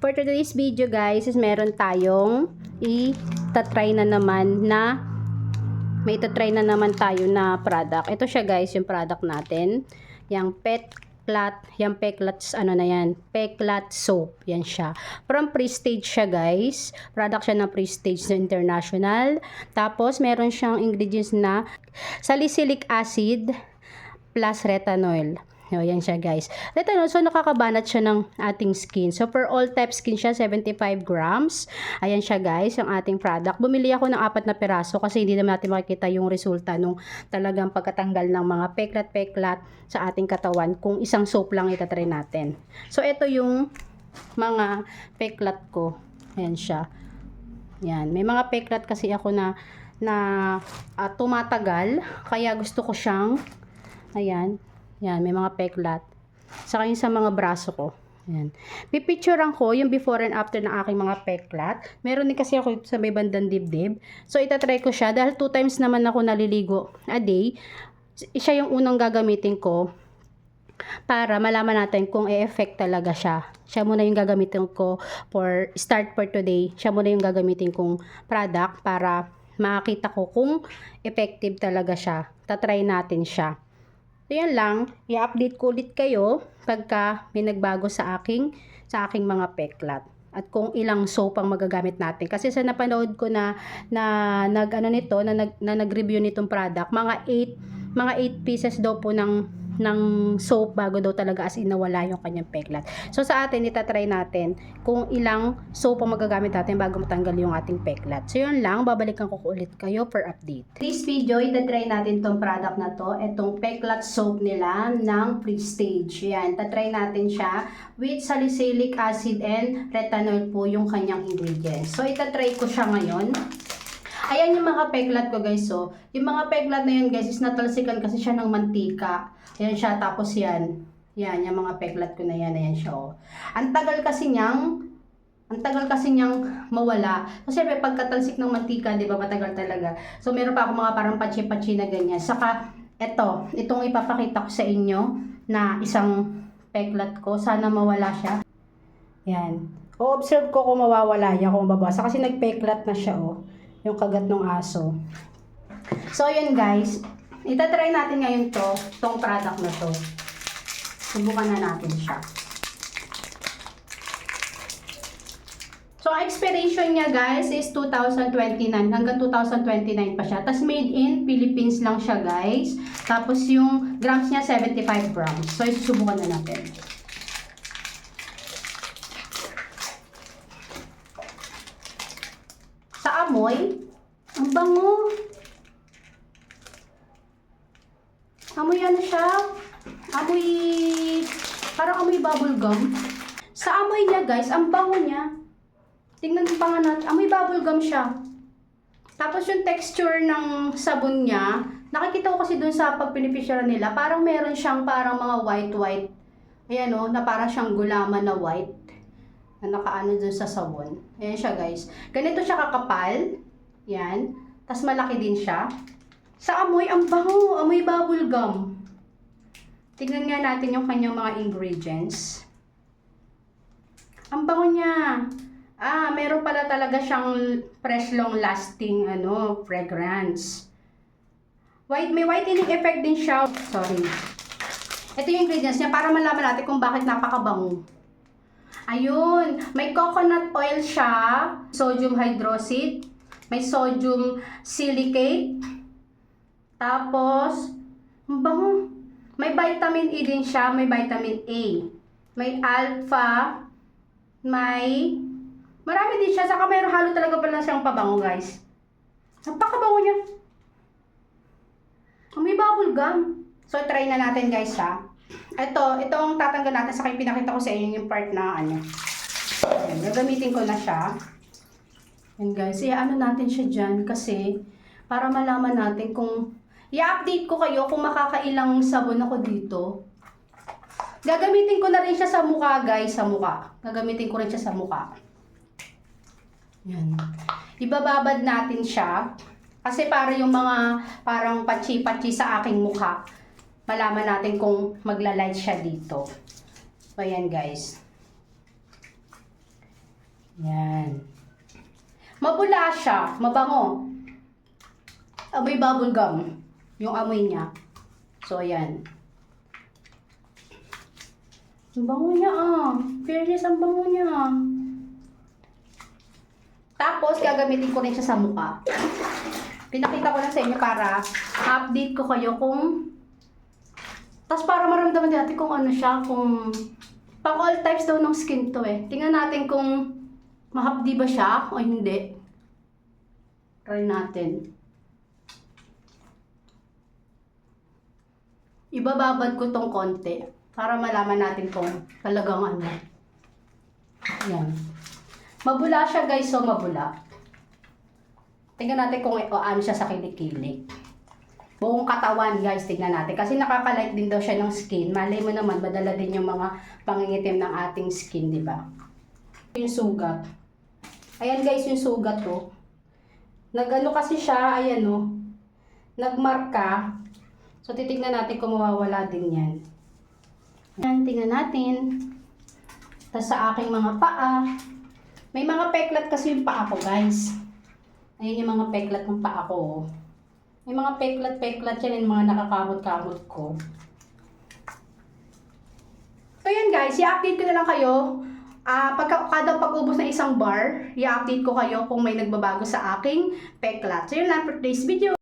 For today's video guys, is meron tayong itatry na naman na may itatry na naman tayo na product. Ito siya guys, yung product natin. Yung Peclat, yung Peclat, ano na yan, Peclat soap. Yan siya. From Prestige siya guys. Product siya ng Prestige International. Tapos meron siyang ingredients na salicylic acid plus retinol. O, yan siya guys. Retinol, so nakakabanat siya ng ating skin. So for all type skin siya, 75 grams. Ayan siya guys, yung ating product. Bumili ako ng 4 na piraso kasi hindi naman natin makikita yung resulta nung talagang pagkatanggal ng mga peklat-peklat sa ating katawan kung isang soap lang itatry natin. So ito yung mga peklat ko. Ayan siya. Yan. May mga peklat kasi ako na tumatagal. Kaya gusto ko siyang, ayan. Yan, may mga peklat. Saka yung sa mga braso ko. Yan. Pipicturean ko yung before and after ng aking mga peklat. Meron din kasi ako sa may bandang dibdib. So, itatry ko siya. Dahil 2 times naman ako naliligo a day. Siya yung unang gagamitin ko para malaman natin kung e-effect talaga siya. Siya muna yung gagamitin ko for start for today. Siya muna yung gagamitin kong product para makita ko kung effective talaga siya. Tatry natin siya. So, yan lang. I-update ko ulit kayo pagka may nagbago sa aking mga peklat. At kung ilang soap ang magagamit natin. Kasi sa napanood ko na nag-review nitong product, mga 8 pieces daw po ng soap bago daw talaga as in nawala yung kanyang peklat. So sa atin, itatry natin kung ilang soap ang magagamit natin bago matanggal yung ating peklat. So yun lang, babalikan ko ulit kayo for update. This video, itatry natin tong product na to, itong peklat soap nila ng Prestige. Yan, itatry natin siya with salicylic acid and retinol po yung kanyang ingredients. So itatry ko siya ngayon. Ayan yung mga peklat ko guys. So, yung mga peklat na yun guys is natalsikan kasi siya ng mantika. Ayan siya. Tapos yan. Yan, yung mga peklat ko na yan. Ayan siya. Oh. Ang tagal kasi niyang mawala. So, syempre, pagkatalsik ng mantika, di ba, matagal talaga. So, meron pa ako mga parang patsi-patsi na ganyan. Saka, itong ipapakita ko sa inyo na isang peklat ko. Sana mawala siya. Yan. O-observe ko kung mawawala yan, kung mababasa. Kasi nagpeklat na siya, oh. Yung kagat ng aso. So, yun guys. Itatry natin ngayon tong product na to. Subukan na natin siya. So, ang expiration niya guys is 2029. Hanggang 2029 pa siya. Tapos, made in Philippines lang siya guys. Tapos, yung grams niya 75 grams. So, isusubukan na natin. Amoy, ang bango. Amoy ano siya? Amoy, parang amoy bubble gum. Sa amoy niya guys, ang bango niya. Tingnan pa nga natin, amoy bubble gum siya. Tapos yung texture ng sabon niya, nakikita ko kasi dun sa pagpinipicture nila, parang meron siyang parang mga white. Ayan o, na parang siyang gulaman na white. Na nakaano dun sa sabon. Ayan siya guys. Ganito siya kakapal. Yan. Tapos malaki din siya. Sa amoy, ang bango. Amoy bubble gum. Tignan nga natin yung kanyang mga ingredients. Ang bango niya. Meron pala talaga siyang fresh long lasting fragrance. May whitening effect din siya. Sorry. Ito yung ingredients niya para malaman natin kung bakit napakabango. Ayun, may coconut oil siya, sodium hydroxide, may sodium silicate, tapos, bango, may vitamin E din siya, may vitamin A, may alpha, marami din siya, saka mayroon halo talaga pala siyang pabango guys. Napakabango niya. May bubble gum. So, try na natin guys ha. Itong tatanggal natin sa kayo pinakita ko sa inyo yung part na Ayan, gagamitin ko na siya. And guys, ano natin siya dyan kasi para malaman natin kung i-update ko kayo kung makakailang sabon ako dito. Gagamitin ko na rin siya sa mukha guys, sa mukha. Gagamitin ko rin siya sa mukha. Yan. Ibababad natin siya kasi para yung mga parang patsi-patsi sa aking mukha. Malaman natin kung magla-light siya dito. So, ayan guys. Yan. Mabula siya. Mabango. Amoy bubble gum. Yung amoy niya. So, ayan. Ang bango niya Fairness, ang bango niya Tapos, gagamitin ko rin siya sa mukha. Pinakita ko lang sa inyo para update ko kayo kung... Tapos para maramdaman natin kung ano siya, kung... Pang all types daw ng skin to Tingnan natin kung mahapdi ba siya o hindi. Try natin. Ibababad ko tong konti para malaman natin kung talagang ano. Yan. Mabula siya guys, so mabula. Tingnan natin kung ano siya sa kilikili. Buong katawan guys, tingnan natin. Kasi nakakalight din daw siya ng skin. Malay mo naman, madala din yung mga pangingitim ng ating skin, di ba? Yung sugat. Ayan guys, yung sugat to. Nag-ano kasi siya, ayan nagmarka. So titignan natin kung mawawala din yan. Ayan, tingnan natin. Tapos sa aking mga paa. May mga peklat kasi yung paa ko guys. Ayan yung mga peklat ng paa ko. May mga peklat-peklat yan yung mga nakakamot-kamot ko. So yun guys, i-update ko na lang kayo. Kada pag-ubos ng isang bar, i-update ko kayo kung may nagbabago sa aking peklat. So yun lang for today's video.